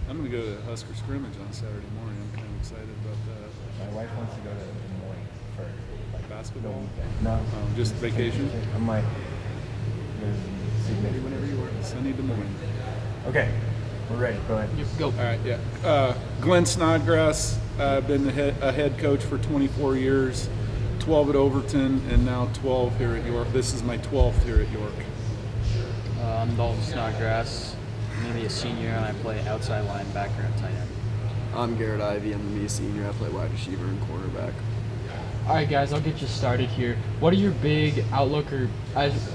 I'm going to go to Husker scrimmage on Saturday morning. I'm kind of excited about that. My wife wants to go to Des Moines for like Basketball? the weekend. No, Just vacation? I'm like, there's significant. Whenever you want. Sunny Des Moines. Okay, we're ready. Go ahead. Go. All right, yeah. Glenn Snodgrass, been a head coach for 24 years, 12 at Overton, and now 12 here at York. This is my 12th here at York. I'm Dalton Snodgrass. I'm maybe a senior, and I play outside linebacker and tight end. I'm Garrett Ivey. I'm a senior. I play wide receiver and cornerback. All right, guys, I'll get you started here. What are your big outlook or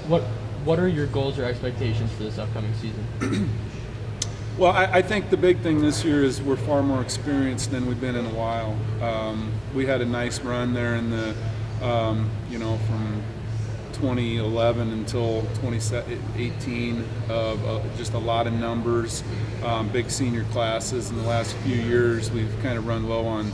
what are your goals or expectations for this upcoming season? Well, I think the big thing this year is we're far more experienced than we've been in a while. We had a nice run there in the, from 2011 until 2018 of just a lot of numbers, big senior classes. In the last few years, we've kind of run low on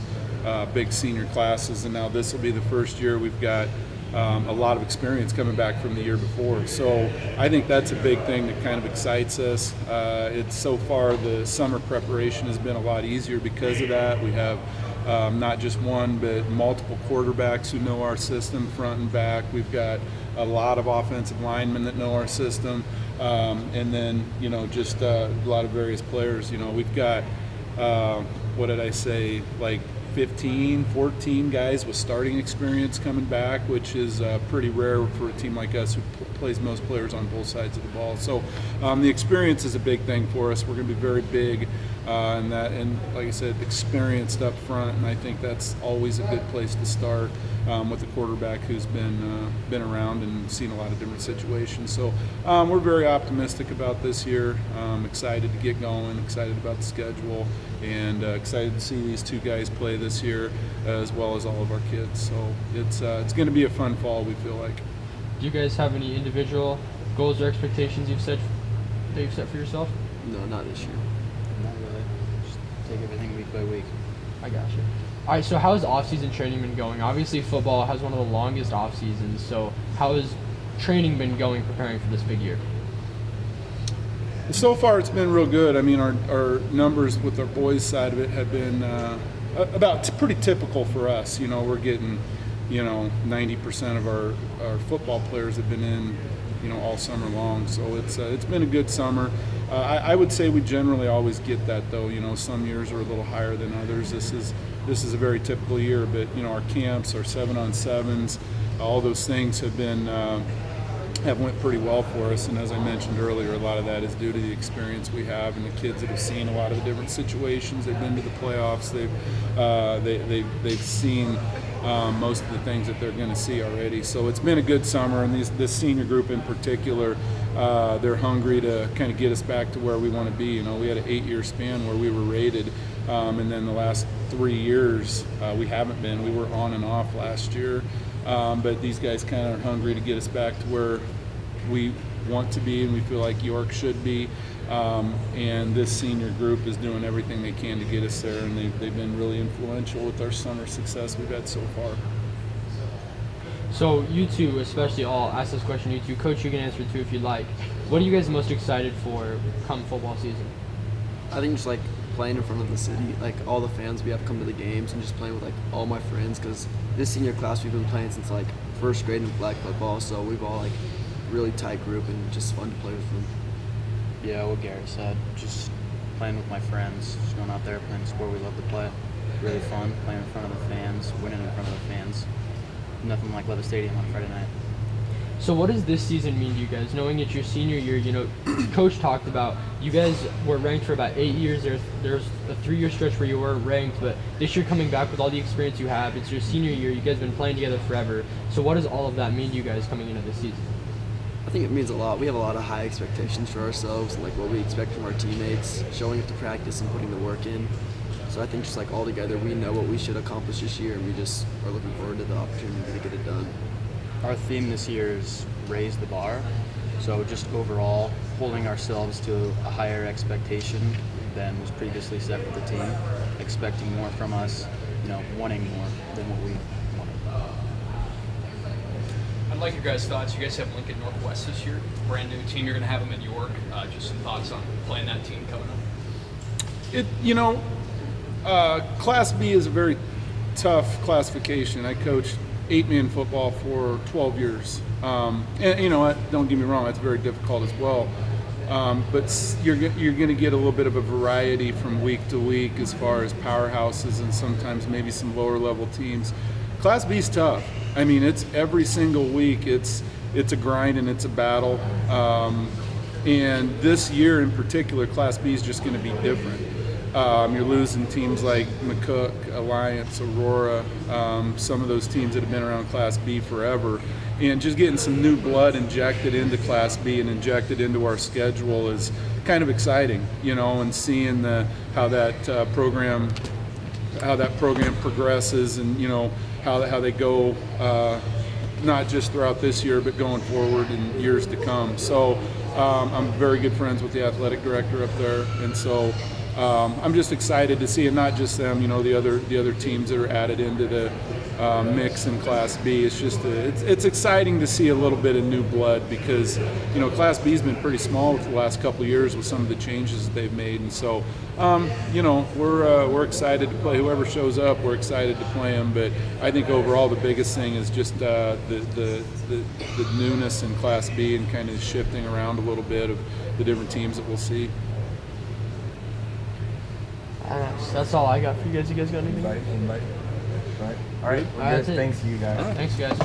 big senior classes, and now this will be the first year we've got a lot of experience coming back from the year before. So I think that's a big thing that kind of excites us. It's so far the summer preparation has been a lot easier because of that. We have not just one, but multiple quarterbacks who know our system front and back. We've got a lot of offensive linemen that know our system, and then just a lot of various players. We've got what did I say, like 15, 14 guys with starting experience coming back, which is pretty rare for a team like us who plays most players on both sides of the ball. So the experience is a big thing for us. We're going to be very big and like I said, experienced up front, and I think that's always a good place to start with a quarterback who's been around and seen a lot of different situations. So we're very optimistic about this year. Excited to get going, excited about the schedule, and excited to see these two guys play this year as well as all of our kids. So it's going to be a fun fall, we feel like. Do you guys have any individual goals or expectations you've set for yourself? No, not this year. Not really. Just take everything week by week. I got you. All right, so how has off-season training been going? Obviously, football has one of the longest off-seasons, so how has training been going preparing for this big year? So far, it's been real good. I mean, our numbers with our boys' side of it have been about pretty typical for us. We're getting, 90% of our football players have been in, all summer long. So it's been a good summer. I would say we generally always get that, though. Some years are a little higher than others. This is a very typical year, but our camps, our 7-on-7s, all those things have went pretty well for us. And as I mentioned earlier, a lot of that is due to the experience we have and the kids that have seen a lot of the different situations. They've been to the playoffs. They've seen most of the things that they're going to see already. So it's been a good summer, and this senior group in particular, they're hungry to kind of get us back to where we want to be. We had an 8-year span where we were rated, and then the last 3 years we haven't been. We were on and off last year, but these guys kind of are hungry to get us back to where we want to be and we feel like York should be. And this senior group is doing everything they can to get us there, and they've been really influential with our summer success we've had so far. So you two, especially, I'll ask this question to you two. Coach, you can answer too if you'd like. What are you guys most excited for come football season? I think just like playing in front of the city, like all the fans we have come to the games, and just playing with like all my friends, because this senior class we've been playing since like first grade in flag football, so we've all like really tight group and just fun to play with them. Yeah, what Garrett said. Just playing with my friends, just going out there, playing the sport we love to play. Really fun, playing in front of the fans, winning in front of the fans. Nothing like Leather Stadium on Friday night. So what does this season mean to you guys? Knowing it's your senior year, Coach talked about you guys were ranked for about 8 years. There's a 3-year stretch where you weren't ranked, but this year coming back with all the experience you have, it's your senior year. You guys have been playing together forever. So what does all of that mean to you guys coming into this season? I think it means a lot. We have a lot of high expectations for ourselves, like what we expect from our teammates, showing up to practice and putting the work in. So I think just like all together, we know what we should accomplish this year, and we just are looking forward to the opportunity to get it done. Our theme this year is raise the bar. So just overall, holding ourselves to a higher expectation than was previously set for the team, expecting more from us, wanting more than what we wanted. I'd like your guys' thoughts. You guys have Lincoln Northwest this year, brand new team. You're going to have them in York. Just some thoughts on playing that team coming up. Class B is a very tough classification. I coached 8-man football for 12 years. And don't get me wrong, that's very difficult as well. But you're going to get a little bit of a variety from week to week as far as powerhouses and sometimes maybe some lower level teams. Class B is tough. I mean, it's every single week. It's a grind and it's a battle. And this year in particular, Class B is just going to be different. You're losing teams like McCook, Alliance, Aurora, some of those teams that have been around Class B forever. And just getting some new blood injected into Class B and injected into our schedule is kind of exciting, and seeing how that program progresses, and how they go, not just throughout this year, but going forward in years to come. So I'm very good friends with the athletic director up there, and so I'm just excited to see, and not just them, the other teams that are added into the mix in Class B. It's just it's exciting to see a little bit of new blood, because Class B's been pretty small for the last couple of years with some of the changes that they've made, and so we're excited to play whoever shows up. We're excited to play them, but I think overall the biggest thing is just the newness in Class B and kind of shifting around a little bit of the different teams that we'll see. That's all I got for you guys. You guys got anything? Invite. Right. All right. All right, that's it. Thanks to you guys. Thanks, guys.